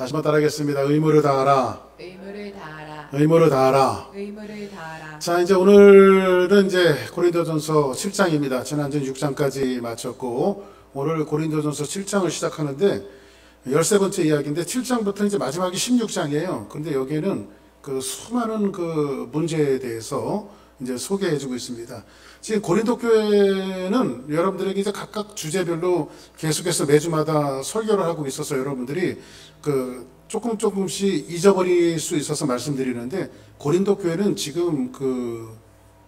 다시 한번 따라하겠습니다. 의무를 다하라. 의무를 다하라. 의무를 다하라. 의무를 다하라. 자, 이제 오늘은 이제 고린도전서 7장입니다. 지난주는 6장까지 마쳤고, 오늘 고린도전서 7장을 시작하는데, 13번째 이야기인데, 7장부터 이제 마지막이 16장이에요. 근데 여기에는 그 수많은 그 문제에 대해서 이제 소개해주고 있습니다. 지금 고린도 교회는 여러분들에게 이제 각각 주제별로 계속해서 매주마다 설교를 하고 있어서 여러분들이 그 조금씩 잊어버릴 수 있어서 말씀드리는데, 고린도 교회는 지금 그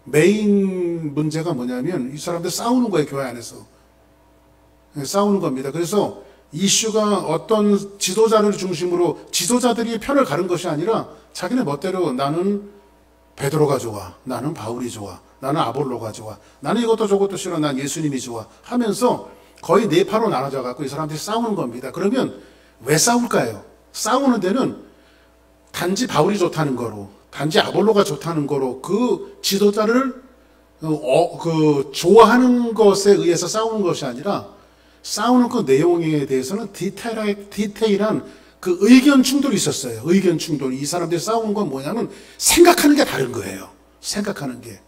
메인 문제가 뭐냐면 이 사람들 싸우는 거예요. 교회 안에서 싸우는 겁니다. 그래서 이슈가 어떤 지도자를 중심으로 지도자들이 편을 가른 것이 아니라 자기네 멋대로 나는 베드로가 좋아, 나는 바울이 좋아, 나는 아볼로가 좋아, 나는 이것도 저것도 싫어, 난 예수님이 좋아 하면서 거의 네 파로 나눠져 갖고 이 사람들이 싸우는 겁니다. 그러면 왜 싸울까요? 싸우는 데는 단지 바울이 좋다는 거로, 단지 아볼로가 좋다는 거로 그 지도자를 좋아하는 것에 의해서 싸우는 것이 아니라, 싸우는 그 내용에 대해서는 디테일한 그 의견 충돌이 있었어요. 의견 충돌. 이 사람들이 싸우는 건 뭐냐면 생각하는 게 다른 거예요. 생각하는 게.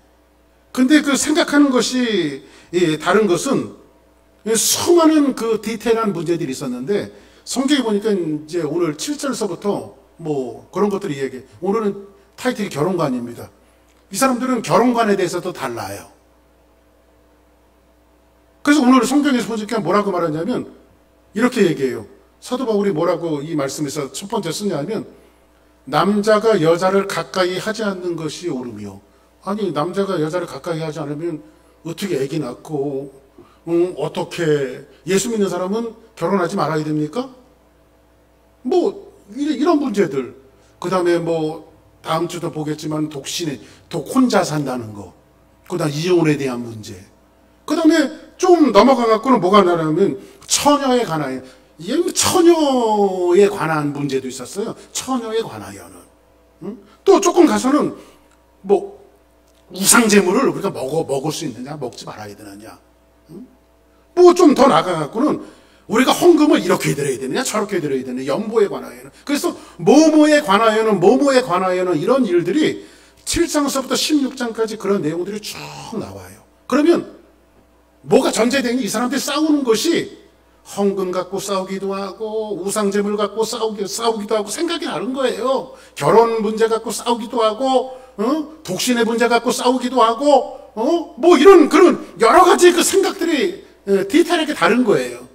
근데 그 생각하는 것이 다른 것은 수많은 그 디테일한 문제들이 있었는데, 성경에 보니까 이제 오늘 7절서부터 뭐 그런 것들이 얘기해. 오늘은 타이틀이 결혼관입니다. 이 사람들은 결혼관에 대해서도 달라요. 그래서 오늘 성경에서 보니까 뭐라고 말하냐면 이렇게 얘기해요. 사도 바울이 뭐라고 이 말씀에서 첫 번째 쓰냐면, 남자가 여자를 가까이 하지 않는 것이 옳으며. 아니, 남자가 여자를 가까이 하지 않으면 어떻게 애기 낳고 어떻게 예수 믿는 사람은 결혼하지 말아야 됩니까? 뭐 이런 문제들. 그 다음에 뭐 다음 주도 보겠지만 혼자 산다는 거. 그 다음 이혼에 대한 문제. 그 다음에 좀 넘어가 갖고는 뭐가 나냐면 처녀에 관하여, 처녀에 관한 문제도 있었어요. 처녀에 관하여는. 또 조금 가서는 뭐 우상제물을 우리가 먹을 수 있느냐, 먹지 말아야 되느냐. 뭐 좀 더 나가 갖고는 우리가 헌금을 이렇게 드려야 되느냐, 저렇게 드려야 되느냐, 연보에 관하여는. 그래서 뭐뭐에 관하여는 이런 일들이 7장서부터 16장까지 그런 내용들이 쭉 나와요. 그러면 뭐가 전제되니 이 사람들이 싸우는 것이 헌금 갖고 싸우기도 하고 우상제물 갖고 싸우기도 하고 생각이 다른 거예요. 결혼 문제 갖고 싸우기도 하고 독신의 문제 갖고 싸우기도 하고 뭐 이런 그런 여러 가지 그 생각들이 디테일하게 다른 거예요.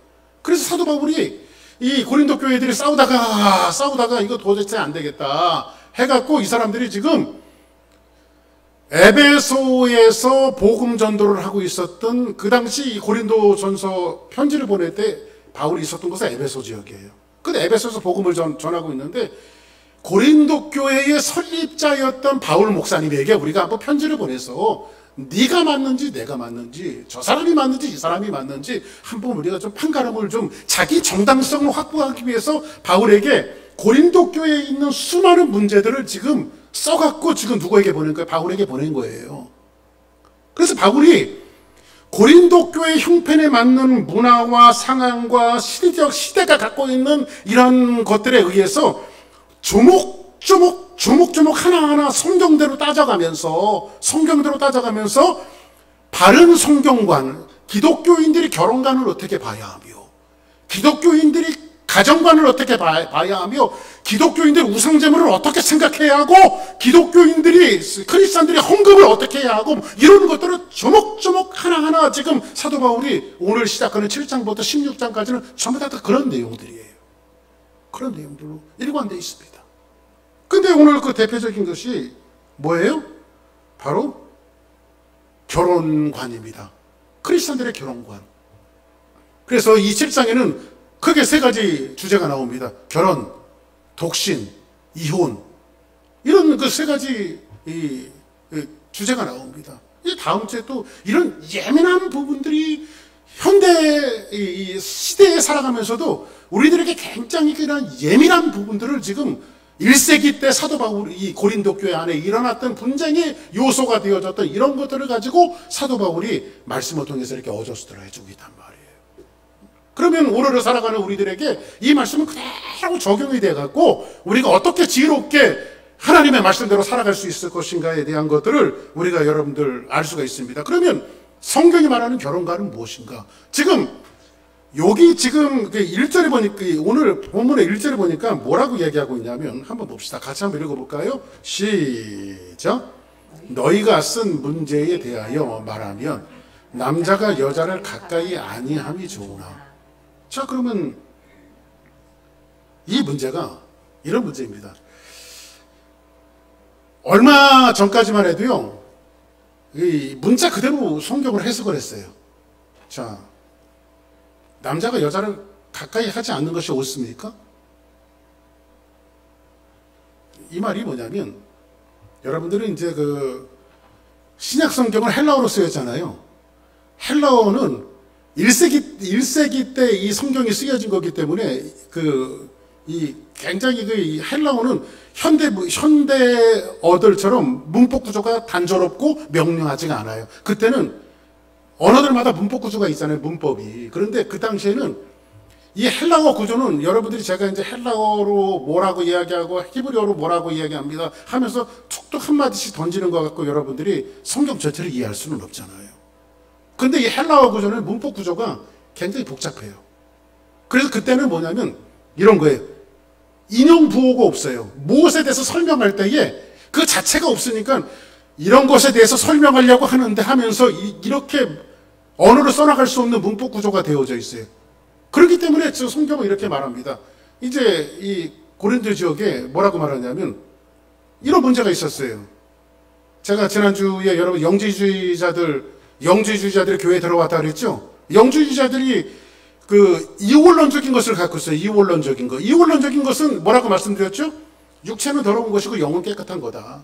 그래서 사도 바울이 이 고린도 교회들이 싸우다가 이거 도대체 안 되겠다 해갖고 이 사람들이 지금 에베소에서 복음 전도를 하고 있었던 그 당시 고린도 전서 편지를 보낼 때 바울이 있었던 곳은 에베소 지역이에요. 근데 에베소에서 복음을 전하고 있는데, 고린도 교회의 설립자였던 바울 목사님에게 우리가 한번 편지를 보내서 네가 맞는지 내가 맞는지, 저 사람이 맞는지 이 사람이 맞는지 한번 우리가 좀 판가름을 좀 자기 정당성을 확보하기 위해서 바울에게 고린도 교회에 있는 수많은 문제들을 지금 써갖고 지금 누구에게 보낸 거예요? 바울에게 보낸 거예요. 그래서 바울이 고린도 교회 형편에 맞는 문화와 상황과 시대가 갖고 있는 이런 것들에 의해서 조목조목 하나하나 성경대로 따져가면서 바른 성경관, 기독교인들이 결혼관을 어떻게 봐야 하며, 기독교인들이 가정관을 어떻게 봐야 하며, 기독교인들이 우상제물을 어떻게 생각해야 하고, 크리스찬들이 헌금을 어떻게 해야 하고, 이런 것들을 조목조목 하나하나 지금 사도 바울이 오늘 시작하는 7장부터 16장까지는 전부 다 그런 내용들이에요. 그런 내용들로 일관되어 있습니다. 근데 오늘 그 대표적인 것이 뭐예요? 바로 결혼관입니다. 크리스찬들의 결혼관. 그래서 이 7장에는 크게 세 가지 주제가 나옵니다. 결혼, 독신, 이혼. 이런 그 세 가지 주제가 나옵니다. 이 다음 주에 또 이런 예민한 부분들이 현대 시대에 살아가면서도 우리들에게 굉장히 그런 예민한 부분들을 지금 1세기 때 사도 바울이 이 고린도 교회 안에 일어났던 분쟁의 요소가 되어졌던 이런 것들을 가지고 사도 바울이 말씀을 통해서 이렇게 어저스트를 해주고 있단 말이에요. 그러면 오늘을 살아가는 우리들에게 이 말씀은 그대로 적용이 돼갖고 우리가 어떻게 지혜롭게 하나님의 말씀대로 살아갈 수 있을 것인가에 대한 것들을 우리가 여러분들 알 수가 있습니다. 그러면 성경이 말하는 결혼관은 무엇인가? 지금 여기 지금 1절에 보니까 오늘 본문의 1절에 보니까 뭐라고 얘기하고 있냐면 한번 봅시다. 같이 한번 읽어볼까요? 시작. 너희가 쓴 문제에 대하여 말하면 남자가 여자를 가까이 아니함이 좋으나. 자, 그러면 이 문제가 이런 문제입니다. 얼마 전까지만 해도요, 이 문자 그대로 성경을 해석을 했어요. 자, 남자가 여자를 가까이 하지 않는 것이 옳습니까? 이 말이 뭐냐면, 여러분들은 이제 그 신약 성경을 헬라어로 쓰였잖아요. 헬라어는 1세기 때 이 성경이 쓰여진 거기 때문에 굉장히 이 헬라어는 현대어들처럼 문법 구조가 단조롭고 명료하지가 않아요. 그때는 언어들마다 문법 구조가 있잖아요. 문법이. 그런데 그 당시에는 이 헬라어 구조는 여러분들이 제가 이제 헬라어로 뭐라고 이야기하고 히브리어로 뭐라고 이야기합니다 하면서 툭툭 한마디씩 던지는 것 같고 여러분들이 성경 전체를 이해할 수는 없잖아요. 그런데 이 헬라어 구조는 문법 구조가 굉장히 복잡해요. 그래서 그때는 뭐냐면 이런 거예요. 인용 부호가 없어요. 무엇에 대해서 설명할 때에 그 자체가 없으니까 이런 것에 대해서 설명하려고 하는데 하면서 이렇게 언어로 써나갈 수 없는 문법 구조가 되어져 있어요. 그렇기 때문에 저 성경은 이렇게 말합니다. 이제 이 고린도 지역에 뭐라고 말하냐면 이런 문제가 있었어요. 제가 지난주에 여러분 영지주의자들이 교회에 들어왔다 그랬죠? 영지주의자들이 그 이원론적인 것을 갖고 있어요. 이원론적인 거. 이원론적인 것은 뭐라고 말씀드렸죠? 육체는 더러운 것이고 영은 깨끗한 거다.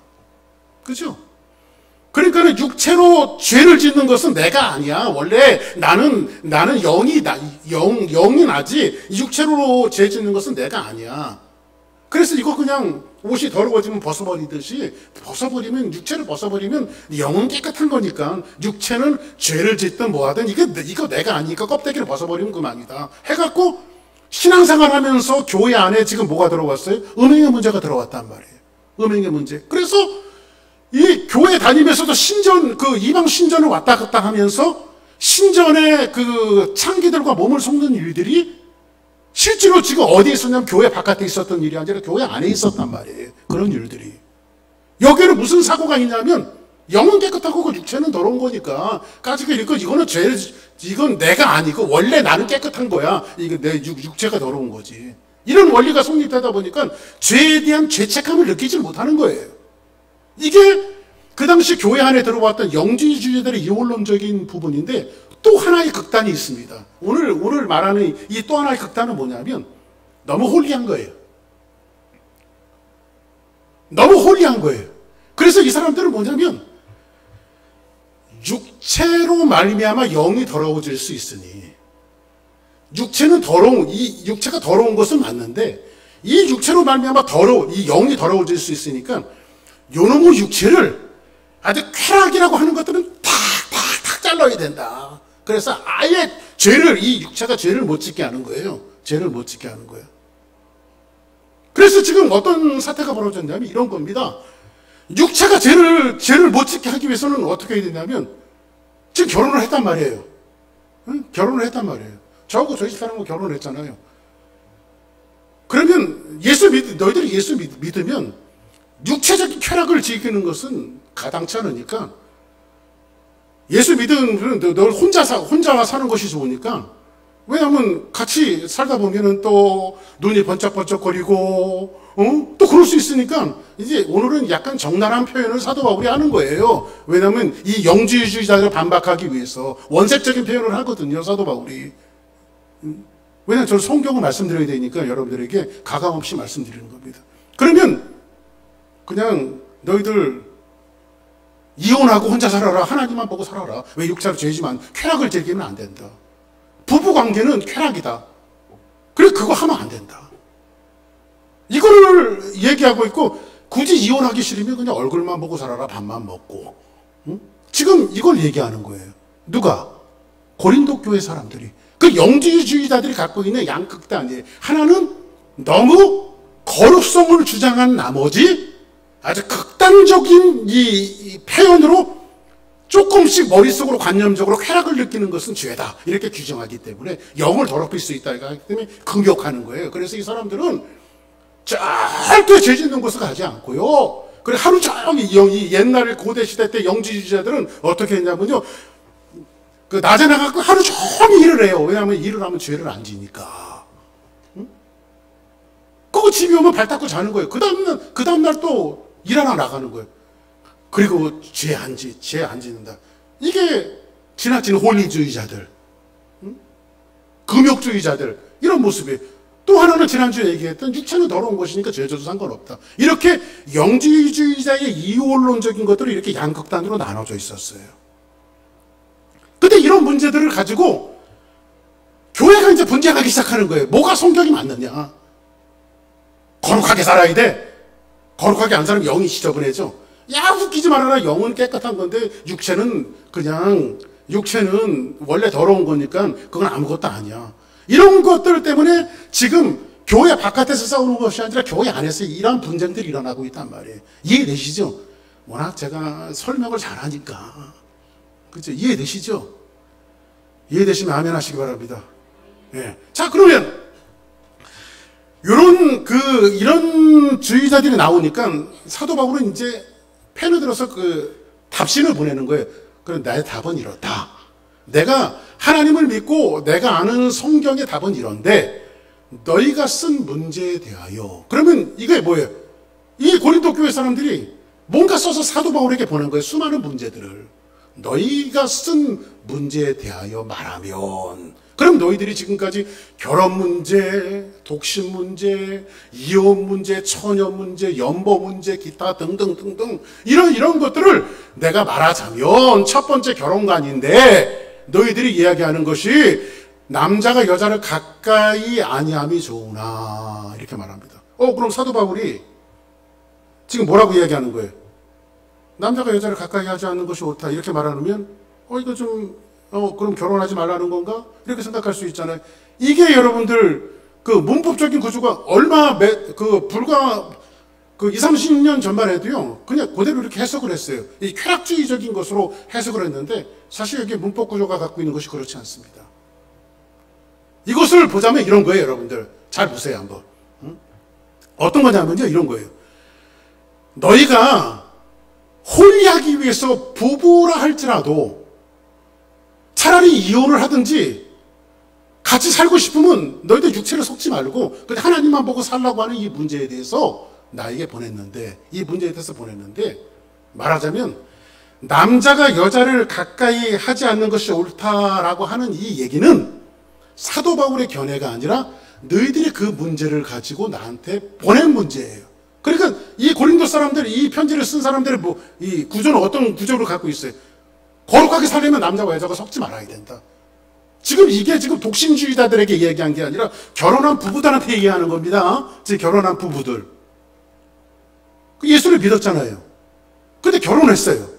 그죠? 그러니까 육체로 죄를 짓는 것은 내가 아니야. 원래 나는 영이 나지. 육체로 죄 짓는 것은 내가 아니야. 그래서 이거 그냥 옷이 더러워지면 벗어버리듯이 육체를 벗어버리면 영은 깨끗한 거니까 육체는 죄를 짓든 뭐하든 이거 내가 아니니까 껍데기를 벗어버리면 그만이다. 해갖고 신앙생활 하면서 교회 안에 지금 뭐가 들어왔어요? 음행의 문제가 들어왔단 말이에요. 음행의 문제. 그래서 이 교회 다니면서도 이방 신전을 왔다 갔다 하면서 신전의 그 창기들과 몸을 섞는 일들이 실제로 지금 어디에 있었냐면 교회 바깥에 있었던 일이 아니라 교회 안에 있었단 말이에요. 그런 일들이. 여기는 무슨 사고가 있냐면 영은 깨끗하고 그 육체는 더러운 거니까 이건 내가 아니고 원래 나는 깨끗한 거야. 이게 내 육체가 더러운 거지. 이런 원리가 성립되다 보니까 죄에 대한 죄책감을 느끼지 못하는 거예요. 이게 그 당시 교회 안에 들어왔던 영지주의자들의 이원론적인 부분인데 또 하나의 극단이 있습니다. 오늘 말하는 이 또 하나의 극단은 뭐냐면 너무 홀리한 거예요. 너무 홀리한 거예요. 그래서 이 사람들은 뭐냐면 육체로 말미암아 영이 더러워질 수 있으니 육체가 더러운 것은 맞는데 이 육체로 말미암아 이 영이 더러워질 수 있으니까 요놈의 육체를 아주 쾌락이라고 하는 것들은 탁 잘라야 된다. 그래서 아예 이 육체가 죄를 못 짓게 하는 거예요. 죄를 못 짓게 하는 거예요. 그래서 지금 어떤 사태가 벌어졌냐면 이런 겁니다. 육체가 죄를 못 짓게 하기 위해서는 어떻게 해야 되냐면 지금 결혼을 했단 말이에요. 응? 결혼을 했단 말이에요. 저하고 저희 집사람하고 결혼을 했잖아요. 그러면 너희들이 예수 믿으면 육체적인 쾌락을 즐기는 것은 가당치 않으니까 예수 믿으면 널 혼자 사는 것이 좋으니까 왜냐하면 같이 살다 보면은 또 눈이 번쩍번쩍거리고 또 그럴 수 있으니까 이제 오늘은 약간 적나라한 표현을 사도 바울이 하는 거예요. 왜냐하면 이 영지주의자를 반박하기 위해서 원색적인 표현을 하거든요. 사도 바울이. 왜냐하면 저는 성경을 말씀드려야 되니까 여러분들에게 가감없이 말씀드리는 겁니다. 그러면 그냥 너희들 이혼하고 혼자 살아라. 하나님만 보고 살아라. 왜 육체로 죄지만 쾌락을 즐기면 안 된다. 부부관계는 쾌락이다. 그래 그거 하면 안 된다. 이거를 얘기하고 있고 굳이 이혼하기 싫으면 그냥 얼굴만 보고 살아라. 밥만 먹고. 응? 지금 이걸 얘기하는 거예요. 누가? 고린도 교회 사람들이. 그 영지주의자들이 갖고 있는 양극단이에요. 하나는 너무 거룩성을 주장한 나머지 아주 극단적인 이 표현으로 조금씩 머릿속으로 관념적으로 쾌락을 느끼는 것은 죄다. 이렇게 규정하기 때문에 영을 더럽힐 수 있다. 하기 때문에 공격하는 거예요. 그래서 이 사람들은 절대 죄 짓는 곳을 가지 않고요. 그래 하루 종일 이 옛날 고대 시대 때 영지주의자들은 어떻게 했냐면요. 그 낮에 나가고 하루 종일 일을 해요. 왜냐하면 일을 하면 죄를 안 지니까. 응? 그거 집에 오면 발 닦고 자는 거예요. 그 다음날 또 일하러 나가는 거예요. 그리고 죄 안 짓는다. 이게 지나친 혼리주의자들, 응? 금욕주의자들 이런 모습이에요. 또 하나는 지난주에 얘기했던 육체는 더러운 것이니까 죄져도 상관없다. 이렇게 영지주의자의 이원론적인 것들이 이렇게 양극단으로 나눠져 있었어요. 근데 이런 문제들을 가지고 교회가 이제 분쟁하기 시작하는 거예요. 뭐가 성경이 맞느냐. 거룩하게 살아야 돼. 거룩하게 안 살면 영이 지저분해져. 야, 웃기지 말아라. 영은 깨끗한 건데 육체는 원래 더러운 거니까 그건 아무것도 아니야. 이런 것들 때문에 지금 교회 바깥에서 싸우는 것이 아니라 교회 안에서 이런 분쟁들이 일어나고 있단 말이에요. 이해되시죠? 워낙 제가 설명을 잘하니까. 그렇죠? 이해되시죠? 이해되시면 아멘 하시기 바랍니다. 예. 자, 그러면 이런 주의자들이 나오니까 사도 바울은 이제 펜을 들어서 그 답신을 보내는 거예요. 그럼 나의 답은 이렇다. 내가 하나님을 믿고 내가 아는 성경의 답은 이런데 너희가 쓴 문제에 대하여, 그러면 이게 뭐예요? 이 고린도 교회 사람들이 뭔가 써서 사도 바울에게 보낸 거예요. 수많은 문제들을. 너희가 쓴 문제에 대하여 말하면, 그럼 너희들이 지금까지 결혼 문제, 독신 문제, 이혼 문제, 처녀 문제, 연보 문제, 기타 등등등등 이런 것들을 내가 말하자면 첫 번째 결혼관인데 너희들이 이야기하는 것이 남자가 여자를 가까이 아니함이 좋으나 이렇게 말합니다. 그럼 사도 바울이 지금 뭐라고 이야기하는 거예요? 남자가 여자를 가까이 하지 않는 것이 옳다 이렇게 말하면 이거 좀 그럼 결혼하지 말라는 건가? 이렇게 생각할 수 있잖아요. 이게 여러분들 그 문법적인 구조가 불과 20, 30년 전만 해도요, 그냥 그대로 이렇게 해석을 했어요. 이 쾌락주의적인 것으로 해석을 했는데, 사실 여기 문법 구조가 갖고 있는 것이 그렇지 않습니다. 이것을 보자면 이런 거예요, 여러분들. 잘 보세요, 한번. 어떤 거냐면요, 이런 거예요. 너희가 혼리하기 위해서 부부라 할지라도 차라리 이혼을 하든지 같이 살고 싶으면 너희들 육체를 섞지 말고 그냥 하나님만 보고 살라고 하는 이 문제에 대해서 나에게 보냈는데, 이 문제에 대해서 보냈는데, 말하자면 남자가 여자를 가까이 하지 않는 것이 옳다라고 하는 이 얘기는 사도 바울의 견해가 아니라 너희들이 그 문제를 가지고 나한테 보낸 문제예요. 그러니까 이 고린도 사람들, 이 편지를 쓴 사람들의 이 구조는 어떤 구조를 갖고 있어요? 거룩하게 살려면 남자와 여자가 섞지 말아야 된다. 이게 지금 독신주의자들에게 이야기한 게 아니라 결혼한 부부들한테 얘기하는 겁니다. 지금 결혼한 부부들. 예수를 믿었잖아요. 근데 결혼했어요.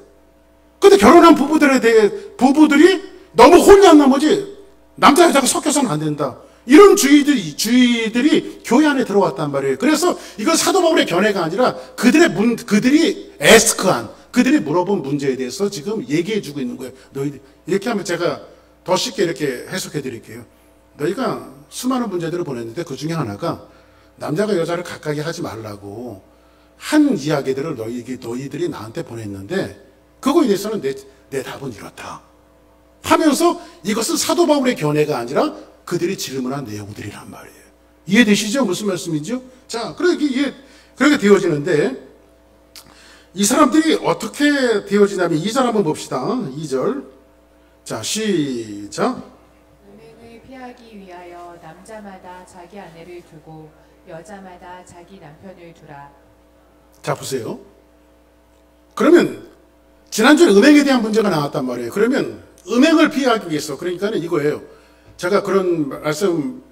근데 결혼한 부부들이 너무 혼리한 나머지 남자 여자가 섞여서는 안 된다. 이런 주의들이 교회 안에 들어왔단 말이에요. 그래서 이건 사도 바울의 견해가 아니라 그들이 그들이 물어본 문제에 대해서 지금 얘기해 주고 있는 거예요. 너희들, 이렇게 하면 제가 더 쉽게 이렇게 해석해 드릴게요. 너희가 수많은 문제들을 보냈는데 그 중에 하나가 남자가 여자를 가까이 하지 말라고 한 이야기들을 너희들이 나한테 보냈는데 그거에 대해서는 내 답은 이렇다 하면서 이것은 사도 바울의 견해가 아니라 그들이 질문한 내용들이란 말이에요. 이해되시죠? 무슨 말씀이죠? 자, 그렇게 되어지는데 이 사람들이 어떻게 되어지냐면 2절 한번 봅시다. 2절. 자, 시작. 음행을 피하기 위하여 남자마다 자기 아내를 두고 여자마다 자기 남편을 두라. 자, 보세요. 그러면 지난주에 음행에 대한 문제가 나왔단 말이에요. 그러면 음행을 피하기 위해서, 그러니까는 이거예요. 제가 그런 말씀,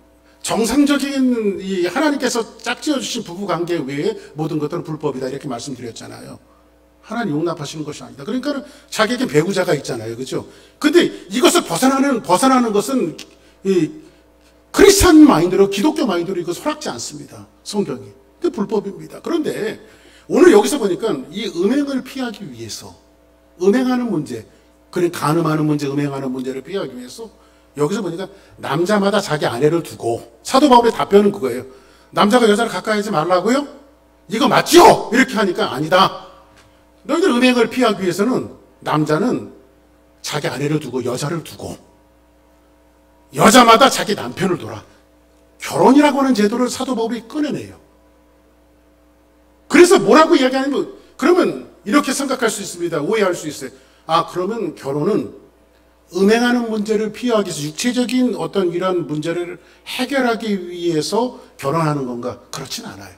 정상적인 이 하나님께서 짝지어 주신 부부 관계 외에 모든 것들은 불법이다 이렇게 말씀드렸잖아요. 하나님 용납하시는 것이 아니다. 그러니까 자기에게 배우자가 있잖아요. 그죠? 근데 이것을 벗어나는 것은 이 크리스찬 마인드로, 기독교 마인드로 이거 허락지 않습니다. 성경이. 그 불법입니다. 그런데 오늘 여기서 보니까 이 음행을 피하기 위해서, 음행하는 문제, 그런 간음하는 문제, 음행하는 문제를 피하기 위해서 여기서 보니까 남자마다 자기 아내를 두고, 사도 바울의 답변은 그거예요. 남자가 여자를 가까이 하지 말라고요? 이거 맞죠? 이렇게 하니까 아니다. 너희들 음행을 피하기 위해서는 남자는 자기 아내를 두고 여자를 두고 여자마다 자기 남편을 둬라. 결혼이라고 하는 제도를 사도 바울이 꺼내내요. 그래서 뭐라고 이야기하냐면, 그러면 이렇게 생각할 수 있습니다. 오해할 수 있어요. 아, 그러면 결혼은 음행하는 문제를 피하기 위해서, 육체적인 어떤 이런 문제를 해결하기 위해서 결혼하는 건가? 그렇진 않아요.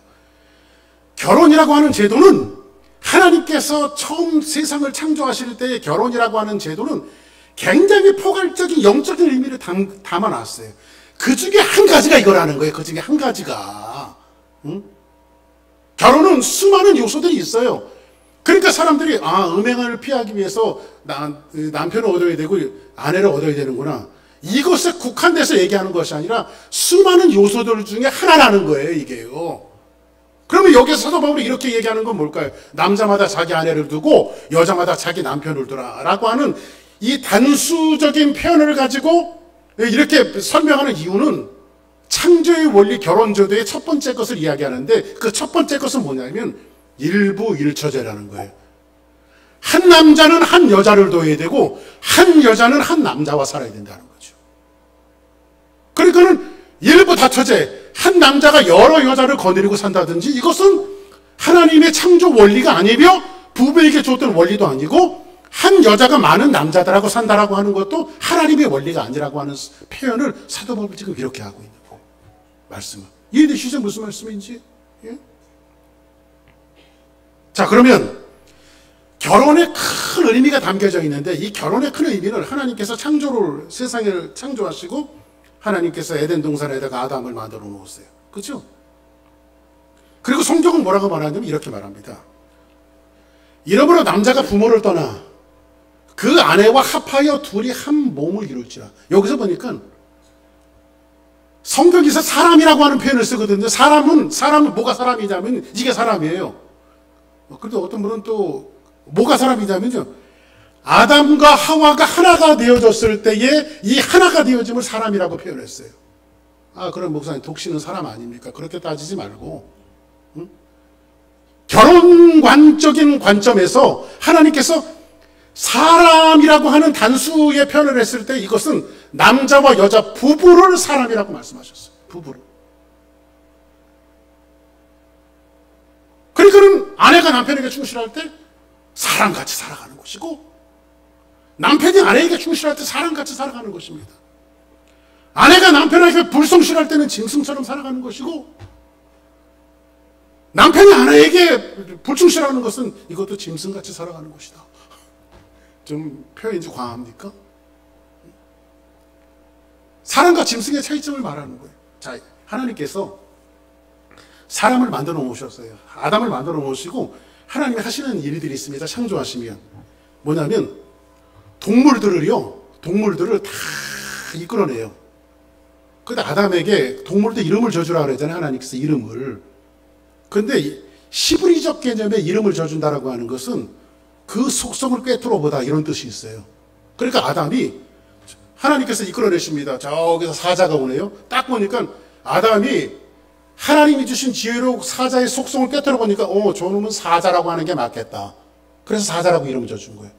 결혼이라고 하는 제도는 하나님께서 처음 세상을 창조하실 때 결혼이라고 하는 제도는 굉장히 포괄적인 영적인 의미를 담아놨어요. 그 중에 한 가지가 이거라는 거예요. 그 중에 한 가지가. 응? 결혼은 수많은 요소들이 있어요. 그러니까 사람들이 음행을 피하기 위해서 남편을 얻어야 되고 아내를 얻어야 되는구나. 이것에 국한돼서 얘기하는 것이 아니라 수많은 요소들 중에 하나라는 거예요. 이게요. 그러면 여기서 사도 바울이 이렇게 얘기하는 건 뭘까요? 남자마다 자기 아내를 두고 여자마다 자기 남편을 두라라고 하는 이 단수적인 표현을 가지고 이렇게 설명하는 이유는 창조의 원리 결혼제도의 첫 번째 것을 이야기하는데, 그 첫 번째 것은 뭐냐면 일부일처제라는 거예요. 한 남자는 한 여자를 둬야 되고 한 여자는 한 남자와 살아야 된다는 거죠. 그러니까는 일부다처제, 한 남자가 여러 여자를 거느리고 산다든지, 이것은 하나님의 창조 원리가 아니며 부부에게 줬던 원리도 아니고, 한 여자가 많은 남자들하고 산다라고 하는 것도 하나님의 원리가 아니라고 하는 표현을 사도 바울이 지금 이렇게 하고 있는 거예요. 말씀은 이해되시죠? 무슨 말씀인지? 예? 자, 그러면 결혼에 큰 의미가 담겨져 있는데, 이 결혼의 큰 의미는 하나님께서 세상을 창조하시고 하나님께서 에덴 동산에다가 아담을 만들어 놓으세요. 그렇죠? 그리고 성경은 뭐라고 말하냐면 이렇게 말합니다. 이러므로 남자가 부모를 떠나 그 아내와 합하여 둘이 한 몸을 이룰지라. 여기서 보니까 성경에서 사람이라고 하는 표현을 쓰거든요. 사람은 뭐가 사람이냐면 이게 사람이에요. 그런데 어떤 분은 또 뭐가 사람이냐면요, 아담과 하와가 하나가 되어졌을 때에 이 하나가 되어짐을 사람이라고 표현했어요. 그럼 목사님, 독신은 사람 아닙니까? 그렇게 따지지 말고, 응? 결혼관적인 관점에서 하나님께서 사람이라고 하는 단수의 표현을 했을 때 이것은 남자와 여자 부부를 사람이라고 말씀하셨어요. 부부를. 그러니까는 아내가 남편에게 충실할 때 사람같이 살아가는 것이고, 남편이 아내에게 충실할 때 사람같이 살아가는 것입니다. 아내가 남편에게 불성실할 때는 짐승처럼 살아가는 것이고, 남편이 아내에게 불충실하는 것은 이것도 짐승같이 살아가는 것이다. 좀 표현이 과합니까? 사람과 짐승의 차이점을 말하는 거예요. 자, 하나님께서 사람을 만들어 놓으셨어요. 아담을 만들어 놓으시고 하나님이 하시는 일들이 있습니다. 창조하시면 뭐냐면 동물들을 다 이끌어내요. 근데 아담에게 동물들 이름을 져주라 그러잖아요. 하나님께서 이름을. 근데 시브리적 개념의 이름을 져준다라고 하는 것은 그 속성을 꿰뚫어 보다, 이런 뜻이 있어요. 그러니까 아담이 하나님께서 이끌어내십니다. 저기서 사자가 오네요. 딱 보니까 아담이 하나님이 주신 지혜로 사자의 속성을 꿰뚫어 보니까 저놈은 사자라고 하는 게 맞겠다. 그래서 사자라고 이름을 져준 거예요.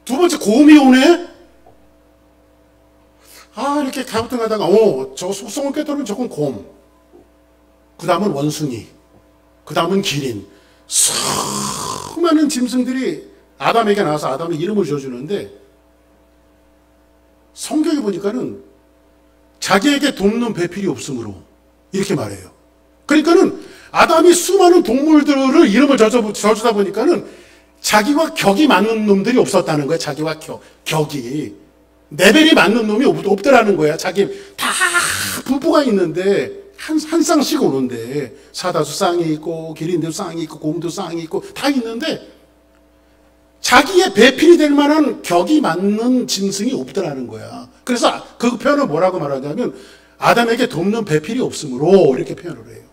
두 번째, 곰이 오네. 이렇게 가부등하다가 저 속성을 꿰뚫으면 저건 곰, 그 다음은 원숭이, 그 다음은 기린, 수많은 짐승들이 아담에게 나와서 아담의 이름을 지어주는데, 성경에 보니까는 자기에게 돕는 배필이 없으므로 이렇게 말해요. 그러니까는 아담이 수많은 동물들을 이름을 져주다 보니까는 자기와 격이 맞는 놈들이 없었다는 거예요. 자기와 격이 레벨이 맞는 놈이 없더라는 거야. 자기 다 부부가 있는데 한 쌍씩 오는데 사다수 쌍이 있고 기린도 쌍이 있고 곰도 쌍이 있고 다 있는데 자기의 배필이 될 만한 격이 맞는 짐승이 없더라는 거야. 그래서 그 표현을 뭐라고 말하냐면 아담에게 돕는 배필이 없으므로 이렇게 표현을 해요.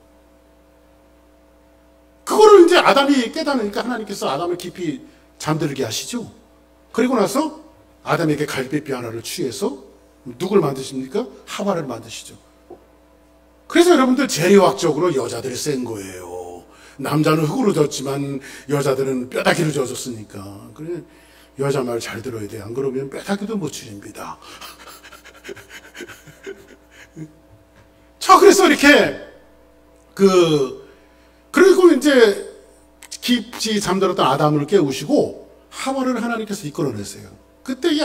그거를 이제 아담이 깨달으니까 하나님께서 아담을 깊이 잠들게 하시죠. 그리고 나서 아담에게 갈비뼈 하나를 취해서 누굴 만드십니까? 하와를 만드시죠. 그래서 여러분들 재료학적으로 여자들이 센 거예요. 남자는 흙으로 졌지만 여자들은 뼈다귀로 져졌으니까. 그래 여자 말 잘 들어야 돼. 안 그러면 뼈다귀도 못 추립니다. 자, 그래서 이렇게 그리고 이제 깊이 잠들었던 아담을 깨우시고 하와를 하나님께서 이끌어내세요. 그때 이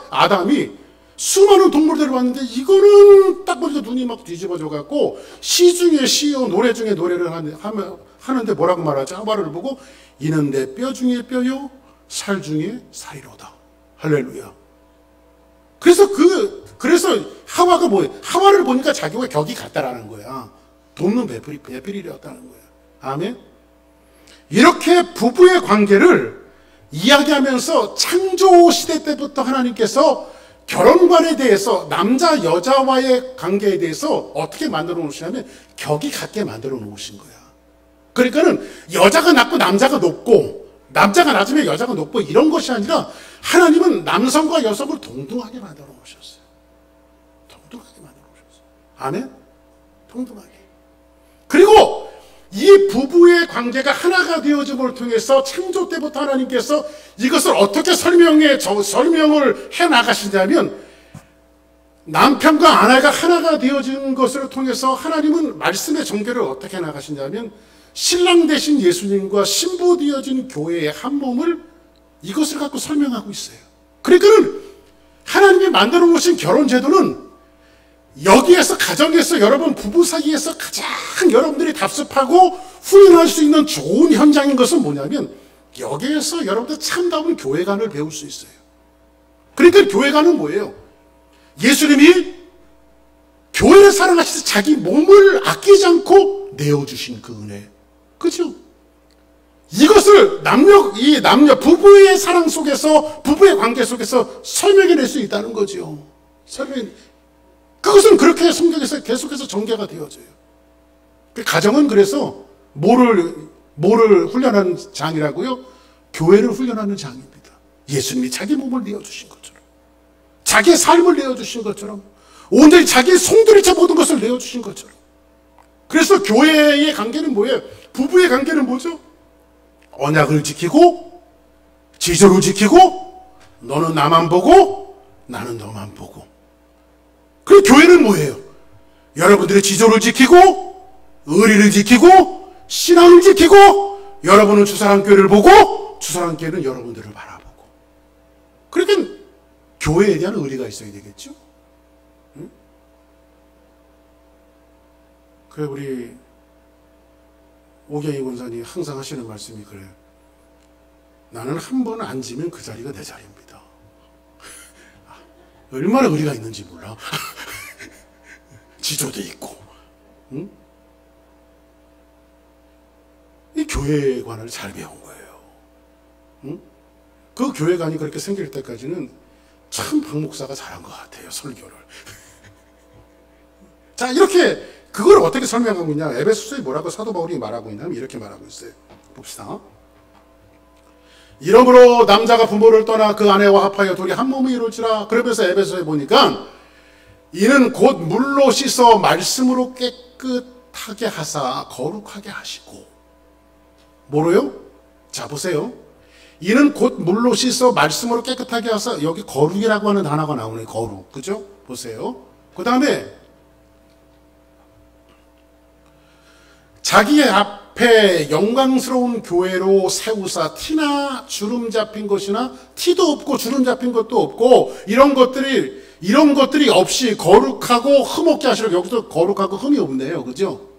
아담이 수많은 동물들을 봤는데 이거는 딱 보니까 눈이 막 뒤집어져 갖고 시 중에 시요 노래 중에 노래를 하는데 뭐라고 말하죠? 하와를 보고 이는 내 뼈 중에 뼈요 살 중에 살이로다. 할렐루야. 그래서 하와가 뭐예요? 하와를 보니까 자기와 격이 같다라는 거야. 돕는 배필이었다는 거야. 아멘. 이렇게 부부의 관계를 이야기하면서 창조 시대 때부터 하나님께서 결혼관에 대해서 남자 여자와의 관계에 대해서 어떻게 만들어 놓으시냐면 격이 같게 만들어 놓으신 거야. 그러니까는 여자가 낮고 남자가 높고 남자가 낮으면 여자가 높고 이런 것이 아니라 하나님은 남성과 여성을 동등하게 만들어 놓으셨어요. 동등하게 만들어 놓으셨어요. 아멘? 동등하게. 그리고 이 부부의 관계가 하나가 되어짐을 통해서 창조 때부터 하나님께서 이것을 어떻게 설명을 해 나가시냐면 남편과 아내가 하나가 되어진 것을 통해서 하나님은 말씀의 전개를 어떻게 나가시냐면 신랑 대신 예수님과 신부 되어진 교회의 한 몸을 이것을 갖고 설명하고 있어요. 그러니까는 하나님이 만들어 놓으신 결혼 제도는 여기에서 가정에서 여러분 부부 사이에서 가장 여러분들이 답습하고 후원할 수 있는 좋은 현장인 것은 뭐냐면 여기에서 여러분들 참다운 교회관을 배울 수 있어요. 그러니까 교회관은 뭐예요? 예수님이 교회를 사랑하셔서 자기 몸을 아끼지 않고 내어주신 그 은혜. 그렇죠? 이것을 남녀 부부의 사랑 속에서 부부의 관계 속에서 설명해낼 수 있다는 거죠. 그것은 그렇게 성경에서 계속해서 전개가 되어져요. 가정은 그래서 뭐를 훈련하는 장이라고요? 교회를 훈련하는 장입니다. 예수님이 자기 몸을 내어주신 것처럼 자기의 삶을 내어주신 것처럼 온전히 자기의 송두리째 모든 것을 내어주신 것처럼. 그래서 교회의 관계는 뭐예요? 부부의 관계는 뭐죠? 언약을 지키고 지조를 지키고 너는 나만 보고 나는 너만 보고. 그리고 교회는 뭐예요? 여러분들의 지조를 지키고 의리를 지키고 신앙을 지키고 여러분은 주사랑교회를 보고 주사랑교회는 여러분들을 바라보고. 그러니까 교회에 대한 의리가 있어야 되겠죠? 응? 그래 우리 오경희 권사님이 항상 하시는 말씀이 그래요. 나는 한 번 앉으면 그 자리가 내 자리입니다. 얼마나 의리가 있는지 몰라. 지조도 있고. 응? 이 교회관을 잘 배운 거예요. 응? 그 교회관이 그렇게 생길 때까지는 참 박 목사가 잘한 것 같아요. 설교를. 자, 이렇게 그걸 어떻게 설명하고 있냐. 에베소서에 뭐라고 사도 바울이 말하고 있냐면 이렇게 말하고 있어요. 봅시다. 이러므로 남자가 부모를 떠나 그 아내와 합하여 둘이 한 몸이 이룰지라. 그러면서 에베소에 보니까 이는 곧 물로 씻어 말씀으로 깨끗하게 하사 거룩하게 하시고. 뭐로요? 자, 보세요. 이는 곧 물로 씻어 말씀으로 깨끗하게 하사. 여기 거룩이라고 하는 단어가 나오네. 거룩. 그죠? 보세요. 그 다음에 자기의 앞에 영광스러운 교회로 세우사. 티나 주름 잡힌 것이나 티도 없고 주름 잡힌 것도 없고 이런 것들이 없이 거룩하고 흠 없게 하시라고. 여기서 거룩하고 흠이 없네요. 그죠?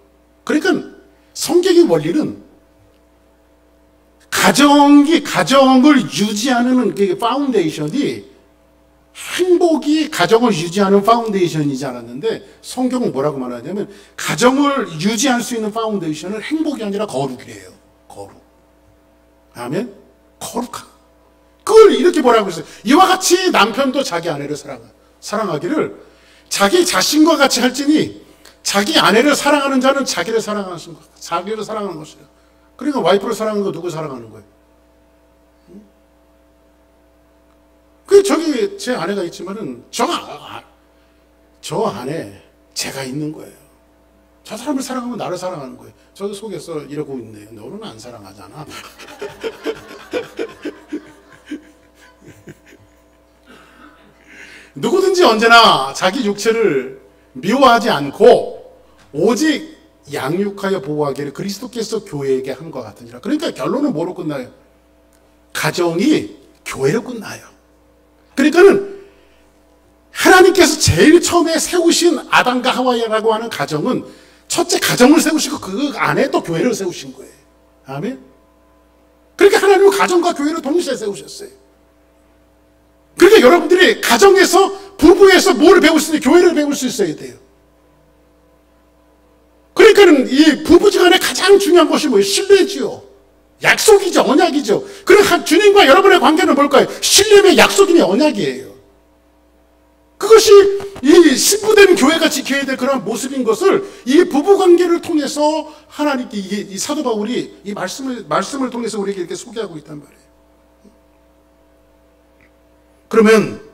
그러니까 성경의 원리는 가정을 유지하는 그 파운데이션이 행복이 가정을 유지하는 파운데이션이지 않았는데 성경은 뭐라고 말하냐면 가정을 유지할 수 있는 파운데이션은 행복이 아니라 거룩이래요. 거룩. 아멘? 거룩한. 그걸 이렇게 뭐라고 했어요. 이와 같이 남편도 자기 아내를 사랑하기를 자기 자신과 같이 할지니 자기 아내를 사랑하는 자는 자기를 사랑하는 것이다. 그러니까 와이프를 사랑하는 거 누구 사랑하는 거예요? 그 저기 제 아내가 있지만은 저 안에 제가 있는 거예요. 저 사람을 사랑하면 나를 사랑하는 거예요. 저 속에서 이러고 있네요. 너는 안 사랑하잖아. 누구든지 언제나 자기 육체를 미워하지 않고 오직 양육하여 보호하기를 그리스도께서 교회에게 한 것 같으니라. 그러니까 결론은 뭐로 끝나요? 가정이 교회로 끝나요. 그러니까는 하나님께서 제일 처음에 세우신 아담과 하와라고 하는 가정은 첫째 가정을 세우시고 그 안에 또 교회를 세우신 거예요. 아멘. 그러니까 하나님은 가정과 교회를 동시에 세우셨어요. 그러니까 여러분들이 가정에서 부부에서 뭘 배울 수 있어요? 교회를 배울 수 있어야 돼요. 그러니까는 이 부부지간에 가장 중요한 것이 뭐예요? 신뢰지요. 약속이죠. 언약이죠. 그럼 주님과 여러분의 관계는 뭘까요? 신뢰의 약속이며 언약이에요. 그것이 이 신부된 교회가 지켜야 될 그런 모습인 것을 이 부부관계를 통해서 하나님께 이 사도 바울이 이 말씀을 통해서 우리에게 이렇게 소개하고 있단 말이에요. 그러면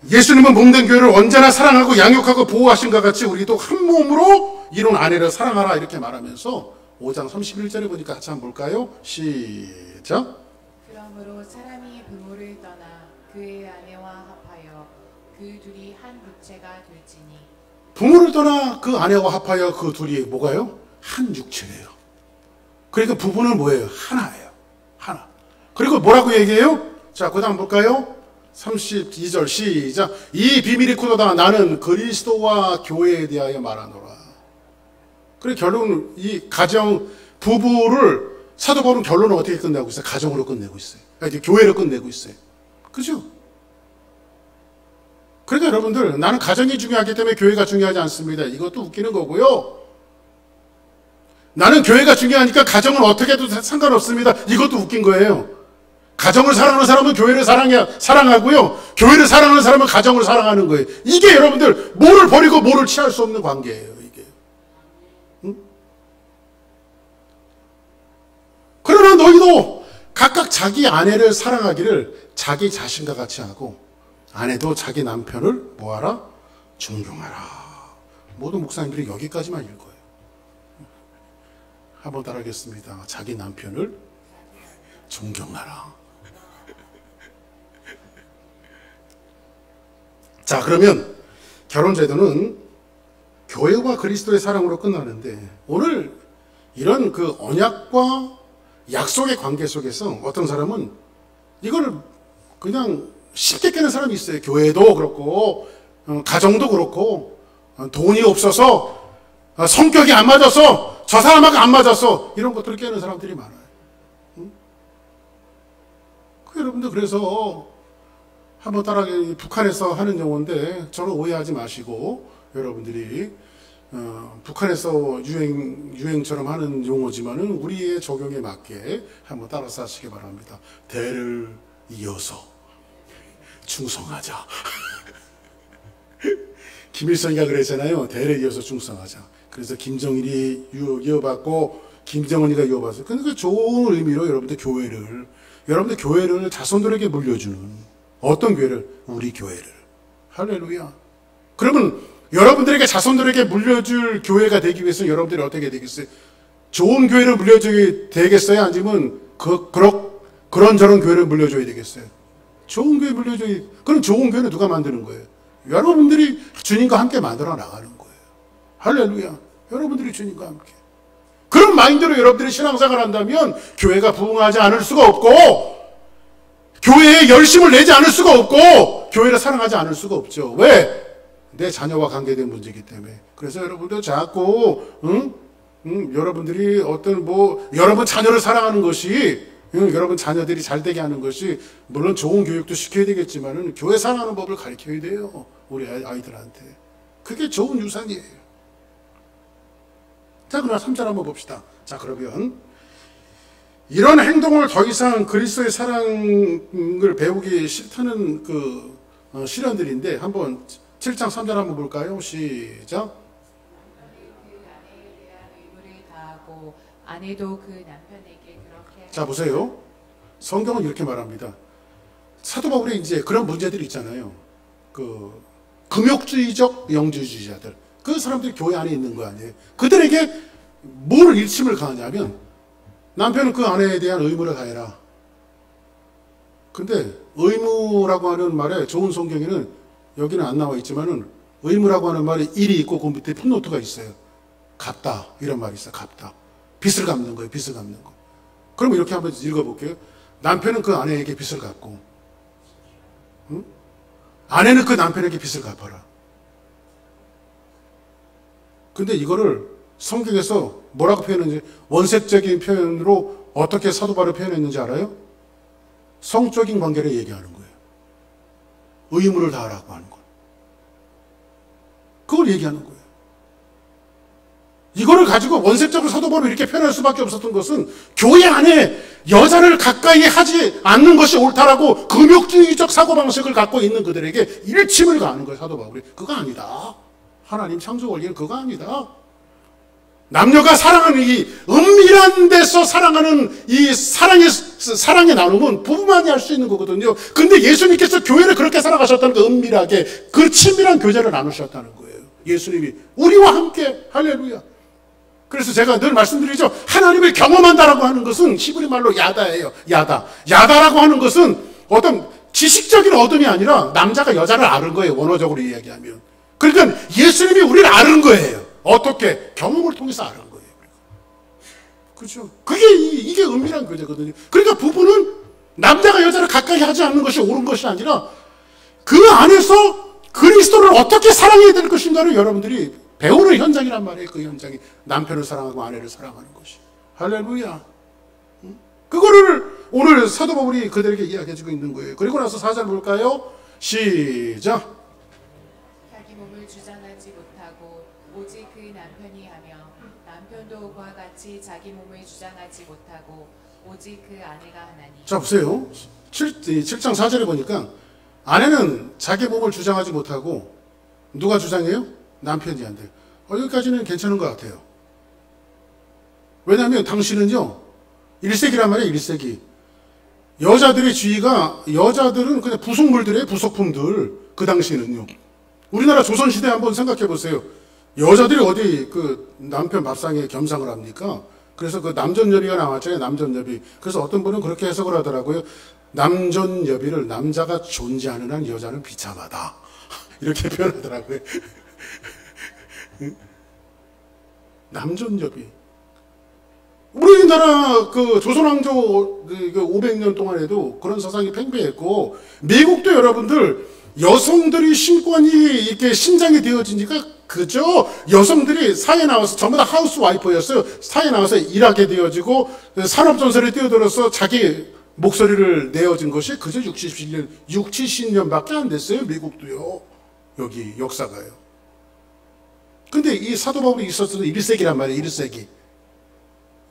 예수님은 몸된 교회를 언제나 사랑하고 양육하고 보호하신 것 같이 우리도 한 몸으로 이룬 아내를 사랑하라 이렇게 말하면서 5장 31절에 보니까 같이 한번 볼까요? 시작. 그러므로 사람이 부모를 떠나 그의 아내와 합하여 그 둘이 한 육체가 될지니. 부모를 떠나 그 아내와 합하여 그 둘이 뭐가요? 한 육체래요. 그러니까 부부는 뭐예요? 하나예요. 하나. 그리고 뭐라고 얘기해요? 자, 그 다음 볼까요? 32절 시작. 이 비밀이 크도다. 나는 그리스도와 교회에 대하여 말하노라. 그래 결론은 이 가정 부부를 사도 바울은 결론을 어떻게 끝내고 있어요? 가정으로 끝내고 있어요. 그러니까 교회로 끝내고 있어요. 그죠? 그러니까 여러분들 나는 가정이 중요하기 때문에 교회가 중요하지 않습니다. 이것도 웃기는 거고요. 나는 교회가 중요하니까 가정은 어떻게 해도 상관없습니다. 이것도 웃긴 거예요. 가정을 사랑하는 사람은 교회를 사랑하고요. 교회를 사랑하는 사람은 가정을 사랑하는 거예요. 이게 여러분들 뭐를 버리고 뭐를 취할 수 없는 관계예요. 이게. 응? 그러나 너희도 각각 자기 아내를 사랑하기를 자기 자신과 같이 하고 아내도 자기 남편을 뭐하라? 존경하라. 모든 목사님들이 여기까지만 읽어요. 한번 따라하겠습니다. 자기 남편을 존경하라. 자, 그러면 결혼제도는 교회와 그리스도의 사랑으로 끝나는데 오늘 이런 그 언약과 약속의 관계 속에서 어떤 사람은 이걸 그냥 쉽게 깨는 사람이 있어요. 교회도 그렇고 가정도 그렇고 돈이 없어서 성격이 안 맞아서 저 사람하고 안 맞아서 이런 것들을 깨는 사람들이 많아요. 여러분들 그래서 한번 따라하게 북한에서 하는 용어인데 저를 오해하지 마시고 여러분들이 북한에서 유행처럼 하는 용어지만은 우리의 적용에 맞게 한번 따라서 하시기 바랍니다. 대를 이어서 충성하자. 김일성이가 그랬잖아요. 대를 이어서 충성하자. 그래서 김정일이 이어받고 김정은이가 이어받았어요. 그러니까 좋은 의미로 여러분들 교회를 자손들에게 물려주는 어떤 교회를? 우리 교회를. 할렐루야. 그러면 여러분들에게 자손들에게 물려줄 교회가 되기 위해서 여러분들이 어떻게 되겠어요? 좋은 교회를 물려줘야 되겠어요? 아니면 그런저런 교회를 물려줘야 되겠어요? 좋은 교회 물려줘야. 그럼 좋은 교회는 누가 만드는 거예요? 여러분들이 주님과 함께 만들어 나가는 거예요. 할렐루야. 여러분들이 주님과 함께. 그런 마인드로 여러분들이 신앙생활을 한다면 교회가 부흥하지 않을 수가 없고 교회에 열심을 내지 않을 수가 없고 교회를 사랑하지 않을 수가 없죠. 왜? 내 자녀와 관계된 문제이기 때문에. 그래서 여러분들 자꾸 여러분들이 여러분 자녀를 사랑하는 것이 여러분 자녀들이 잘 되게 하는 것이 물론 좋은 교육도 시켜야 되겠지만은 교회 사랑하는 법을 가르쳐야 돼요. 우리 아이들한테. 그게 좋은 유산이에요. 자, 그럼 3절 한번 봅시다. 자, 그러면 이런 행동을 더 이상 그리스도의 사랑을 배우기 싫다는 그 시련들인데 한번 7장 3절 한번 볼까요? 시작. 그 아내에 대한 의무를 다하고 아내도 그 남편에게 그렇게 자, 보세요. 성경은 이렇게 말합니다. 사도 바울이 이제 그런 문제들이 있잖아요. 그 금욕주의적 영주주의자들. 그 사람들이 교회 안에 있는 거 아니에요. 그들에게 뭘 일침을 가하냐면 남편은 그 아내에 대한 의무를 다해라. 근데 의무라고 하는 말에 좋은 성경에는 여기는 안 나와 있지만은 의무라고 하는 말에 일이 있고 그 밑에 풋노트가 있어요. 갚다 이런 말이 있어요. 갚다. 빚을 갚는 거예요. 빚을 갚는 거. 그럼 이렇게 한번 읽어볼게요. 남편은 그 아내에게 빚을 갚고, 응? 아내는 그 남편에게 빚을 갚아라. 근데 이거를 성경에서 뭐라고 표현했는지, 원색적인 표현으로 어떻게 사도 바울이 표현했는지 알아요? 성적인 관계를 얘기하는 거예요. 의무를 다하라고 하는 거. 그걸 얘기하는 거예요. 이거를 가지고 원색적으로 사도 바울이 이렇게 표현할 수밖에 없었던 것은 교회 안에 여자를 가까이 하지 않는 것이 옳다라고 금욕주의적 사고방식을 갖고 있는 그들에게 일침을 가하는 거예요. 사도 바울이. 그거 아니다. 하나님 창조 원리는 그거 아니다. 남녀가 사랑하는 이 은밀한 데서 사랑하는 이 사랑의 나눔은 부부만이 할 수 있는 거거든요. 근데 예수님께서 교회를 그렇게 사랑하셨다는 거, 은밀하게 그 친밀한 교제를 나누셨다는 거예요. 예수님이 우리와 함께. 할렐루야. 그래서 제가 늘 말씀드리죠. 하나님을 경험한다라고 하는 것은 히브리 말로 야다예요. 야다. 야다라고 하는 것은 어떤 지식적인 얻음이 아니라 남자가 여자를 아는 거예요. 원어적으로 이야기하면. 그러니까 예수님이 우리를 아는 거예요. 어떻게? 경험을 통해서 아는 거예요. 그렇죠? 이게 은밀한 교제거든요. 그러니까 부부는 남자가 여자를 가까이 하지 않는 것이 옳은 것이 아니라 그 안에서 그리스도를 어떻게 사랑해야 될 것인가를 여러분들이 배우는 현장이란 말이에요. 그 현장이 남편을 사랑하고 아내를 사랑하는 것이. 할렐루야. 그거를 오늘 사도 바울이 그들에게 이야기해주고 있는 거예요. 그리고 나서 4절 볼까요? 시작. 자기 몸을 주장하지 못하고 오직 그 남편이 하며 남편도 그와 같이 자기 몸을 주장하지 못하고 오직 그 아내가 하나니. 자, 보세요. 7장 4절에 보니까 아내는 자기 몸을 주장하지 못하고 누가 주장해요? 남편이 안 돼요. 여기까지는 괜찮은 것 같아요. 왜냐하면 당신은요, 1세기란 말이에요. 1세기. 여자들의 지위가, 여자들은 그냥 부속물들이에요. 부속품들. 그 당시에는요. 우리나라 조선시대 한번 생각해 보세요. 여자들이 어디 그 남편 밥상에 겸상을 합니까? 그래서 그 남전여비가 나왔잖아요. 남전여비. 그래서 어떤 분은 그렇게 해석을 하더라고요. 남전여비를 남자가 존재하는 한 여자는 비참하다. 이렇게 표현하더라고요. 남전여비. 우리나라 그 조선왕조 500년 동안에도 그런 사상이 팽배했고, 미국도 여러분들 여성들이 신권이 이렇게 신장이 되어지니까 그저 여성들이 사회에 나와서 전부 다 하우스 와이프였어요. 사회에 나와서 일하게 되어지고 산업전선에 뛰어들어서 자기 목소리를 내어진 것이 그저 60년, 70년밖에 안 됐어요. 미국도요. 여기 역사가요. 근데 이 사도 바울이 있었던 1세기란 말이에요. 1세기.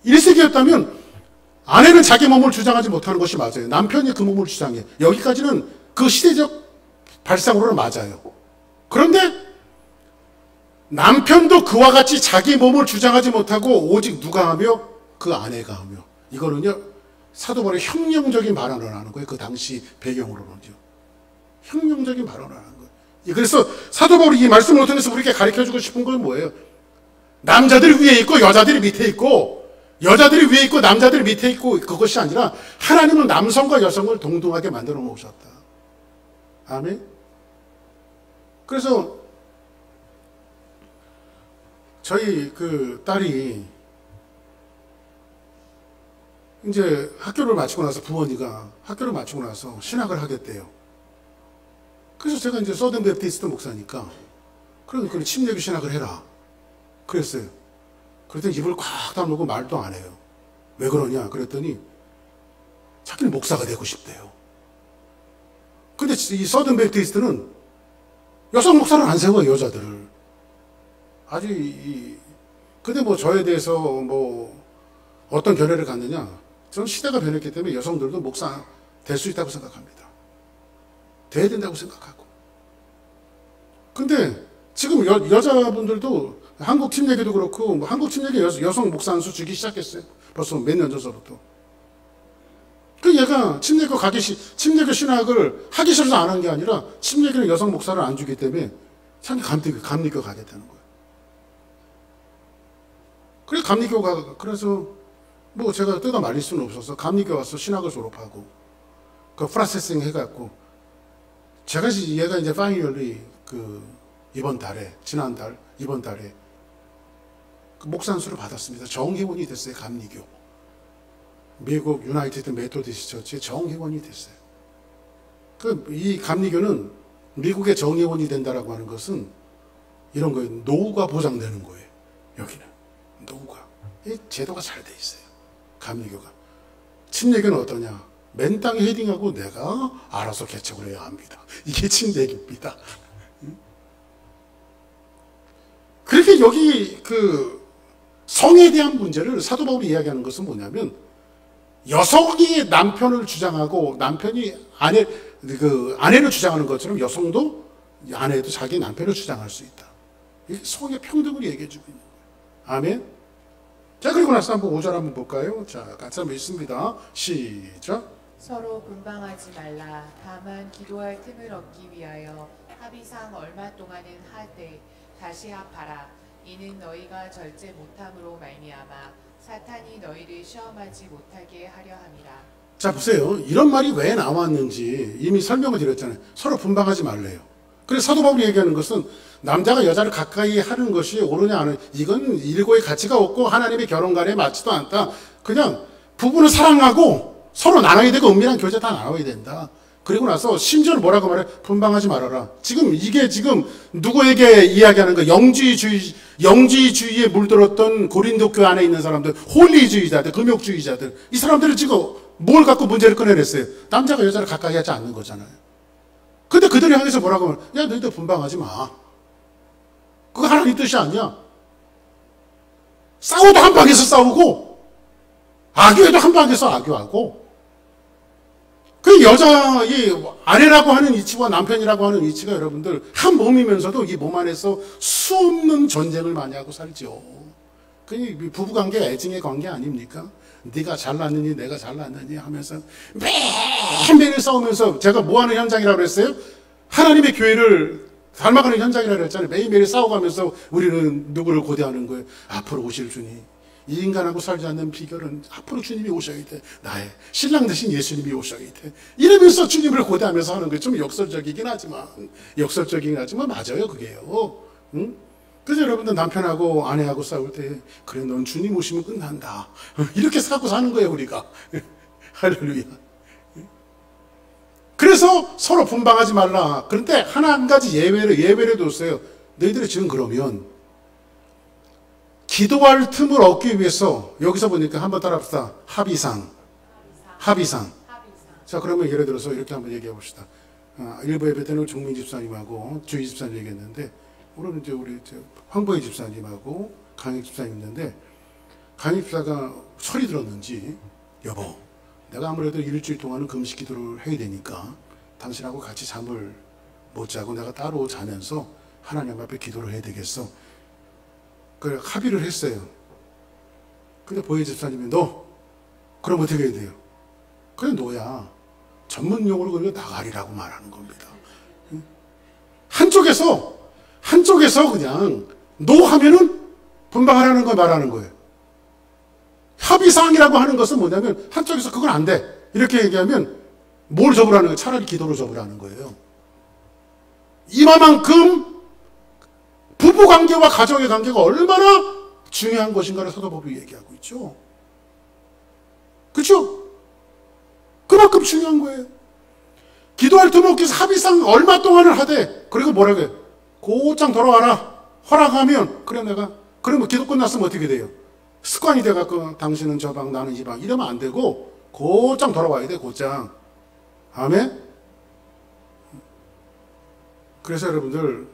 1세기였다면 아내는 자기 몸을 주장하지 못하는 것이 맞아요. 남편이 그 몸을 주장해. 여기까지는 그 시대적 발상으로는 맞아요. 그런데 남편도 그와 같이 자기 몸을 주장하지 못하고 오직 누가 하며? 그 아내가 하며. 이거는요, 사도 바울의 혁명적인 발언을 하는 거예요. 그 당시 배경으로는요. 혁명적인 발언을 하는 거예요. 그래서 사도 바울이 이 말씀을 통해서 우리에게 가르쳐주고 싶은 건 뭐예요? 남자들이 위에 있고 여자들이 밑에 있고, 여자들이 위에 있고 남자들이 밑에 있고, 그것이 아니라 하나님은 남성과 여성을 동등하게 만들어 놓으셨다. 아멘. 그래서 저희 그 딸이 이제 학교를 마치고 나서, 부모니가 학교를 마치고 나서 신학을 하겠대요. 그래서 제가 이제 서든 베프티스트 목사니까, 그러니까 침례교 신학을 해라 그랬어요. 그랬더니 입을 꽉 다물고 말도 안 해요. 왜 그러냐 그랬더니 자기는 목사가 되고 싶대요. 근데 이 서든 베프티스트는 여성 목사를 안 세워요, 여자들을. 아주 근데 뭐 저에 대해서 뭐 어떤 견해를 갖느냐? 저는 시대가 변했기 때문에 여성들도 목사 될 수 있다고 생각합니다. 돼야 된다고 생각하고. 근데 지금 여자분들도 한국 침례교도 그렇고 뭐 한국 침례교 여성 목사 한 수 주기 시작했어요. 벌써 몇 년 전서부터. 그 얘가 침례교 신학을 하기 싫어서 안 한 게 아니라 침례교는 여성 목사를 안 주기 때문에 자기 감리교 가겠다는 거예요. 그래 감리교가 그래서 뭐 제가 뜯어 말릴 수는 없어서 감리교 와서 신학을 졸업하고 그 프로세싱 해갖고 제가 얘가 이제 파이널리 이번 달에 그 목사 안수를 받았습니다. 정회원이 됐어요. 감리교. 미국 유나이티드 메토디스트 처치의 정회원이 됐어요. 이 감리교는 미국의 정회원이 된다라고 하는 것은 이런 거예요. 노후가 보장되는 거예요. 여기는 노후가 이 제도가 잘 돼 있어요. 감리교가. 침례교는 어떠냐? 맨 땅에 헤딩하고 내가 알아서 개척을 해야 합니다. 이게 침례교입니다. 그렇게 여기 성에 대한 문제를 사도 바울이 이야기하는 것은 뭐냐면 여성이 남편을 주장하고 남편이 아내를 주장하는 것처럼 여성도 아내도 자기 남편을 주장할 수 있다. 성의 평등을 얘기해주고 있는 거예요. 아멘. 자, 그리고 나서 한번 5절 한번 볼까요? 자, 같이 한번 읽습니다. 시작. 서로 분방하지 말라. 다만 기도할 틈을 얻기 위하여 합의상 얼마 동안은 하되 다시 합하라. 이는 너희가 절제 못함으로 말미암아 사탄이 너희를 시험하지 못하게 하려 함이라. 자, 보세요. 이런 말이 왜 나왔는지 이미 설명을 드렸잖아요. 서로 분방하지 말래요. 그래서 사도 바울이 얘기하는 것은 남자가 여자를 가까이 하는 것이 옳으냐 안 옳으냐, 이건 일고의 가치가 없고 하나님의 결혼관에 맞지도 않다. 그냥 부부는 사랑하고 서로 나눠야 되고 은밀한 교제 다 나눠야 된다. 그리고 나서 심지어는 뭐라고 말해? 분방하지 말아라. 이게 누구에게 이야기하는 거? 영지주의에 물들었던 고린도 교회 안에 있는 사람들, 홀리주의자들, 금욕주의자들, 이 사람들을 지금 뭘 갖고 문제를 꺼내냈어요? 남자가 여자를 가까이 하지 않는 거잖아요. 근데 그들이 향해서 뭐라고 말해? 야, 너희들 분방하지 마. 그거 하나님 뜻이 아니야. 싸워도 한 방에서 싸우고, 악유해도 한 방에서 악유하고, 그 이 아내라고 하는 위치와 남편이라고 하는 위치가 여러분들 한 몸이면서도 이 몸 안에서 수없는 전쟁을 많이 하고 살죠. 그 부부관계가 애증의 관계 아닙니까? 네가 잘났느니 내가 잘났느니 하면서 매일매일 싸우면서 제가 뭐하는 현장이라고 그랬어요? 하나님의 교회를 닮아가는 현장이라고 그랬잖아요. 매일매일 싸워가면서 우리는 누구를 고대하는 거예요? 앞으로 오실 주님. 이 인간하고 살지 않는 비결은 앞으로 주님이 오셔야 돼. 나의 신랑 대신 예수님이 오셔야 돼. 이러면서 주님을 고대하면서 하는 게 좀 역설적이긴 하지만 맞아요, 그게요. 응? 그래서 여러분들 남편하고 아내하고 싸울 때 그래, 넌 주님 오시면 끝난다. 이렇게 하고 사는 거예요, 우리가. 할렐루야. 그래서 서로 분방하지 말라. 그런데 한 가지 예외를 뒀어요. 너희들이 지금 그러면 기도할 틈을 얻기 위해서 여기서 보니까 한번 따라합시다. 합의상. 자, 그러면 예를 들어서 이렇게 한번 얘기해 봅시다. 일부 예배 때는 종민 집사님하고 주희 집사님 얘기했는데 오늘은 이제 우리 황보희 집사님하고 강익 집사님 있는데 강익 집사가 설이 들었는지 여보, 내가 아무래도 일주일 동안은 금식 기도를 해야 되니까 당신하고 같이 잠을 못 자고 내가 따로 자면서 하나님 앞에 기도를 해야 되겠어. 그래, 합의를 했어요. 근데 보혜 집사님이 너 그럼 어떻게 해야 돼요? 그래, 너야 전문용어로 그러면 나가리라고 말하는 겁니다. 한쪽에서 그냥 노 하면은 분방하라는 걸 말하는 거예요. 합의사항이라고 하는 것은 뭐냐면 한쪽에서 그건 안 돼 이렇게 얘기하면 뭘 접으라는 거예요? 차라리 기도로 접으라는 거예요. 이만큼 부부관계와 가정의 관계가 얼마나 중요한 것인가를 사도 바울이 얘기하고 있죠. 그렇죠? 그만큼 중요한 거예요. 기도할 틈 없기 위해서 합의상 얼마 동안을 하되 그리고 뭐라고 해요? 곧장 돌아와라. 허락하면 그래 내가 그러면 기도 끝났으면 어떻게 돼요? 습관이 돼갖고 당신은 저 방 나는 이 방 이러면 안 되고 곧장 돌아와야 돼, 곧장. 아멘? 그래서 여러분들,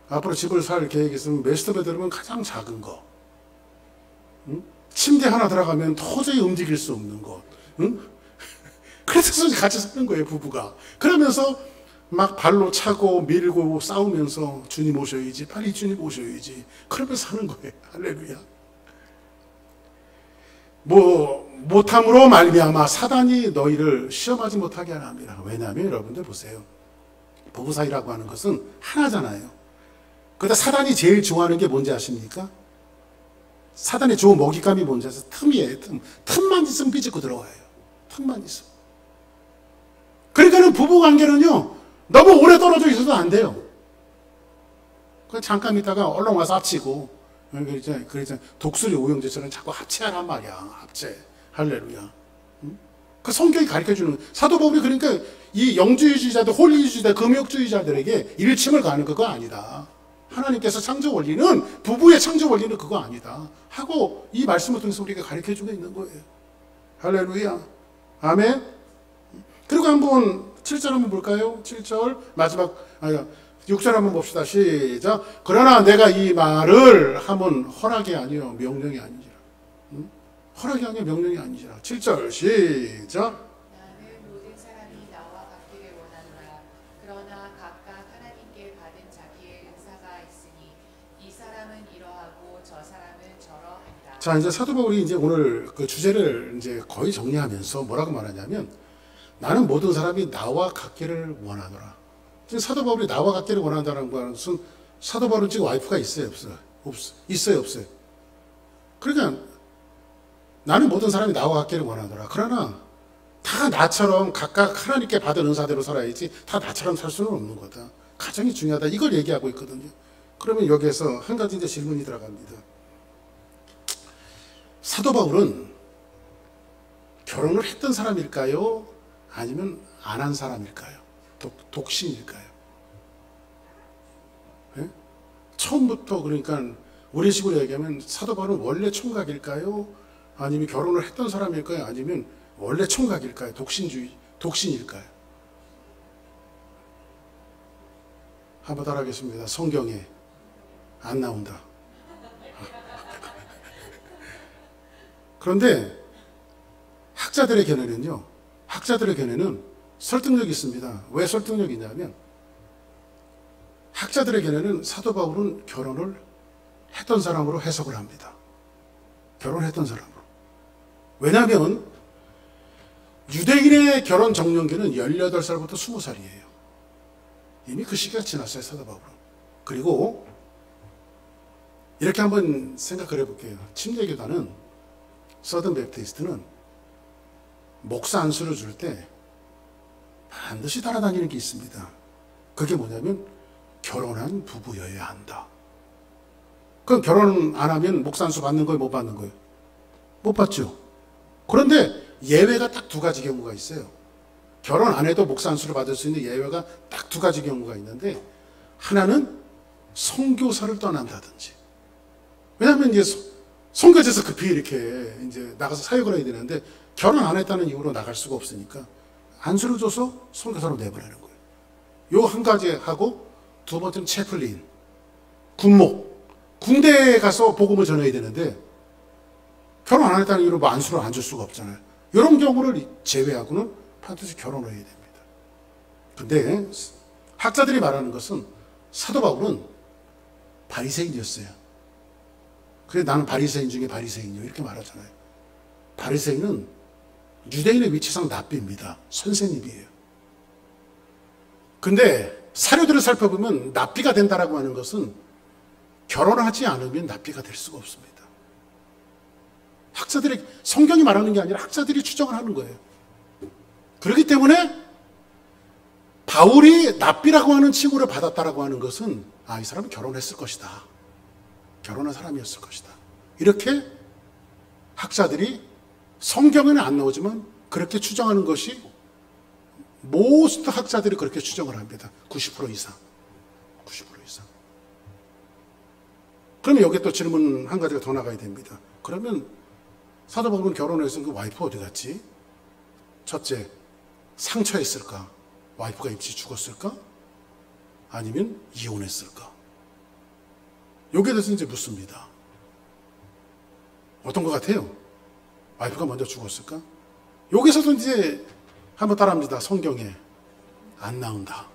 앞으로 집을 살 계획이 있으면 메스터 베드룸은 가장 작은 거. 응? 침대 하나 들어가면 도저히 움직일 수 없는 것. 응? 그래서 같이 사는 거예요, 부부가. 그러면서 막 발로 차고 밀고 싸우면서 주님 오셔야지, 빨리 주님 오셔야지. 그러면서 사는 거예요. 할렐루야. 못함으로 말미암아 사단이 너희를 시험하지 못하게 하려 합니다. 왜냐하면 여러분들 보세요. 부부 사이라고 하는 것은 하나잖아요. 그러다 사단이 제일 좋아하는 게 뭔지 아십니까? 사단의 좋은 먹잇감이 뭔지 아세요? 틈이에요, 틈. 틈만 있으면 삐집고 들어와요. 틈만 있으면. 그러니까는 부부 관계는요, 너무 오래 떨어져 있어도 안 돼요. 그냥 잠깐 있다가 얼른 와서 합치고, 그러잖아요. 독수리 오형제처럼 자꾸 합체하란 말이야. 합체. 할렐루야. 응? 그 성경이 가르쳐 주는 거예요. 사도 바울이 그러니까 이 영주의주의자들, 홀리주의자, 금욕주의자들에게 일침을 가는 그거 아니다. 하나님께서 창조 원리는, 부부의 창조 원리는 그거 아니다. 하고 이 말씀을 통해서 우리가 가르쳐 주고 있는 거예요. 할렐루야. 아멘. 그리고 한번 7절 한번 볼까요? 7절 마지막 6절 한번 봅시다. 시작. 그러나 내가 이 말을 하면 허락이 아니요 명령이 아니지라. 응? 허락이 아니요 명령이 아니지라. 7절 시작. 나는 모든 사람이 나와 같기를 원하노라. 그러나 각각 하나님께 받은 자기의 은사가 있으니 이 사람은 이러하고 저 사람은 저러한다. 자, 이제 사도 바울이 이제 오늘 그 주제를 이제 거의 정리하면서 뭐라고 말하냐면, 나는 모든 사람이 나와 같기를 원하노라. 지금 사도 바울이 나와 같기를 원한다는 것은, 사도 바울은 지금 와이프가 있어요, 없어요? 있어요, 없어요? 그러니까 나는 모든 사람이 나와 같기를 원하노라. 그러나 다 나처럼 각각 하나님께 받은 은사대로 살아야지, 다 나처럼 살 수는 없는 거다. 가정이 중요하다. 이걸 얘기하고 있거든요. 그러면 여기에서 한 가지 이제 질문이 들어갑니다. 사도 바울은 결혼을 했던 사람일까요? 아니면 안 한 사람일까요? 독신일까요? 네? 처음부터, 그러니까 우리 식으로 얘기하면 사도 바울은 원래 총각일까요? 아니면 결혼을 했던 사람일까요? 아니면 원래 총각일까요? 독신일까요? 한번 따라하겠습니다. 성경에 안 나온다. 그런데 학자들의 견해는 설득력이 있습니다. 왜 설득력이 있냐면, 학자들의 견해는 사도 바울은 결혼을 했던 사람으로 해석을 합니다. 결혼했던 사람으로. 왜냐하면 유대인의 결혼 정년기는 18살부터 20살이에요. 이미 그 시기가 지났어요, 사도 바울은. 그리고 이렇게 한번 생각을 해볼게요. 침례교단은, 서든 베프티스트는 목사 안수를 줄 때 반드시 따라다니는 게 있습니다. 그게 뭐냐면 결혼한 부부여야 한다. 그럼 결혼 안 하면 목사 안수 받는 거예요, 못 받는 거예요? 못 받죠. 그런데 예외가 딱 2가지 경우가 있어요. 결혼 안 해도 목사 안수를 받을 수 있는 예외가 딱 2가지 경우가 있는데, 하나는 선교사를 떠난다든지. 왜냐하면 이제 선교지에서 급히 이렇게 이제 나가서 사역을 해야 되는데, 결혼 안 했다는 이유로 나갈 수가 없으니까 안수를 줘서 선교사로 내보내는 거예요. 요 한 가지 하고, 2번째는 채플린, 군목, 군대에 가서 복음을 전해야 되는데 결혼 안 했다는 이유로 뭐 안수를 안 줄 수가 없잖아요. 이런 경우를 제외하고는 반드시 결혼을 해야 됩니다. 근데 학자들이 말하는 것은 사도 바울은 바리새인이었어요. 그래, 나는 바리새인 중에 바리새인이요, 이렇게 말하잖아요. 바리새인은 유대인의 위치상 납비입니다. 선생님이에요. 근데 사료들을 살펴보면 납비가 된다라고 하는 것은 결혼을 하지 않으면 납비가 될 수가 없습니다. 학자들이, 성경이 말하는 게 아니라 학자들이 추정을 하는 거예요. 그렇기 때문에 바울이 납비라고 하는 칭호를 받았다라고 하는 것은, 이 사람은 결혼했을 것이다. 결혼한 사람이었을 것이다. 이렇게 학자들이, 성경에는 안 나오지만 그렇게 추정하는 것이, 모스트 학자들이 그렇게 추정을 합니다. 90% 이상. 90% 이상. 그러면 여기에 또 질문 한 가지가 더 나가야 됩니다. 그러면 사도 바울은 결혼해서 그 와이프 어디 갔지? 첫째, 상처했을까? 와이프가 일찍 죽었을까? 아니면 이혼했을까? 여기에 대해서 이제 묻습니다. 어떤 것 같아요? 와이프가 먼저 죽었을까? 여기서도 이제 한번 따라합니다. 성경에 안 나온다.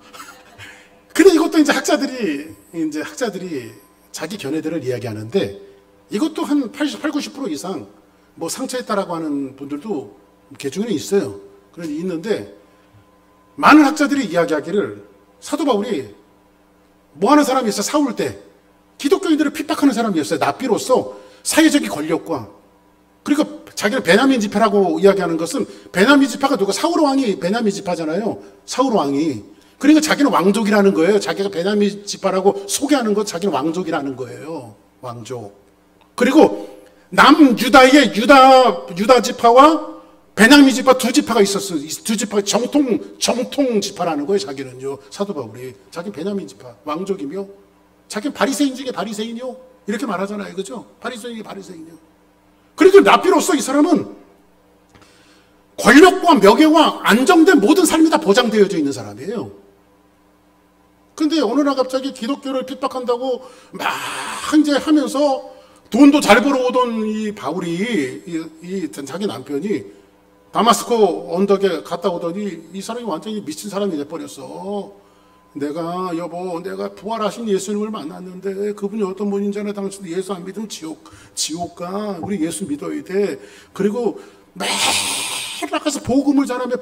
근데 이것도 이제 학자들이 자기 견해들을 이야기하는데 이것도 한 88, 90% 이상 뭐 상처했다라고 하는 분들도 개 중에는 있어요. 그런 있는데 많은 학자들이 이야기하기를 사도 바울이 뭐 하는 사람이 있어요? 사울 때 기독교인들을 핍박하는 사람이었어요. 납비로서 사회적인 권력과 그리고 자기는 베냐민 지파라고 이야기하는 것은 베냐민 지파가 누가 사울 왕이 베냐민 지파잖아요. 사울 왕이 그러니까 자기는 왕족이라는 거예요. 자기가 베냐민 지파라고 소개하는 것 자기는 왕족이라는 거예요. 왕족. 그리고 남유다의 유다 지파와 베냐민 지파 두 지파가 있었어요. 두 지파가 정통 지파라는 거예요. 자기는요. 사도 바울이 자기는 베냐민 지파 왕족이며 자기는 바리새인 중에 바리새인이요. 이렇게 말하잖아요. 그죠? 바리새인이 바리새인이요. 그리고 랍비로서 이 사람은 권력과 명예와 안정된 모든 삶이 다 보장되어져 있는 사람이에요. 근데 어느 날 갑자기 기독교를 핍박한다고 막 이제 하면서 돈도 잘 벌어오던 이 바울이 자기 남편이 다마스코 언덕에 갔다 오더니 이 사람이 완전히 미친 사람이 돼버렸어. 내가 부활하신 예수님을 만났는데 그분이 어떤 분인지 알아? 당신도 예수 안 믿으면 지옥 가. 우리 예수 믿어야 돼. 그리고 매일 나가서 복음을 전하며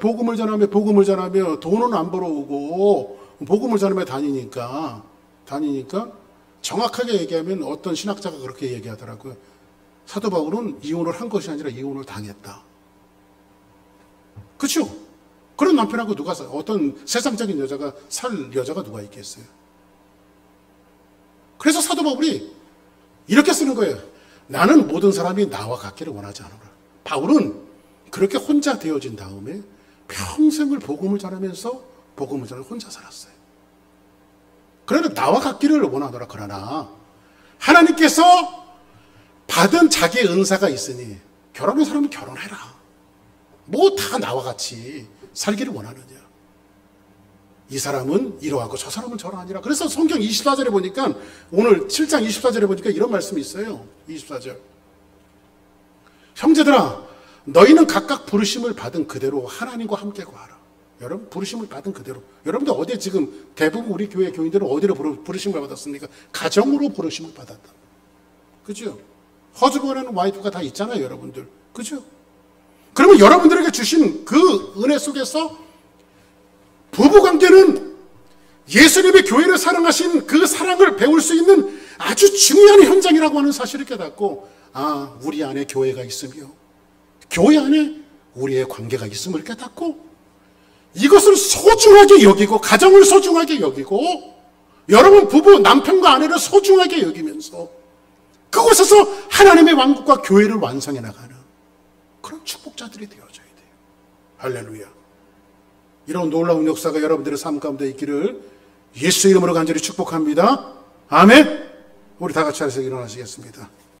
돈은 안 벌어오고 복음을 전하며 다니니까 정확하게 얘기하면 어떤 신학자가 그렇게 얘기하더라고요. 사도 바울은 이혼을 한 것이 아니라 이혼을 당했다. 그렇죠? 그런 남편하고 어떤 세상적인 여자가 살 여자가 누가 있겠어요? 그래서 사도 바울이 이렇게 쓰는 거예요. 나는 모든 사람이 나와 같기를 원하지 않으라. 바울은 그렇게 혼자 되어진 다음에 평생을 복음을 전하면서 혼자 살았어요. 그러나 나와 같기를 원하노라. 그러나 하나님께서 받은 자기의 은사가 있으니 결혼한 사람은 결혼해라. 뭐 다 나와 같이 살기를 원하느냐. 이 사람은 이러하고 저 사람은 저러하니라. 그래서 성경 24절에 보니까 오늘 7장 24절에 보니까 이런 말씀이 있어요. 24절. 형제들아 너희는 각각 부르심을 받은 그대로 하나님과 함께 구하라. 여러분 부르심을 받은 그대로. 여러분들 어디 지금 대부분 우리 교회 교인들은 어디로 부르심을 받았습니까? 가정으로 부르심을 받았다. 그죠? 허즈번에는 와이프가 다 있잖아요. 여러분들. 그죠? 그러면 여러분들에게 주신 그 은혜 속에서 부부관계는 예수님의 교회를 사랑하신 그 사랑을 배울 수 있는 아주 중요한 현장이라고 하는 사실을 깨닫고 우리 안에 교회가 있으며 교회 안에 우리의 관계가 있음을 깨닫고 이것을 소중하게 여기고 가정을 소중하게 여기고 여러분 부부 남편과 아내를 소중하게 여기면서 그곳에서 하나님의 왕국과 교회를 완성해 나가는 그런 축복자들이 되어져야 돼요. 할렐루야. 이런 놀라운 역사가 여러분들의 삶 가운데 있기를 예수의 이름으로 간절히 축복합니다. 아멘. 우리 다 같이 하셔서 일어나시겠습니다.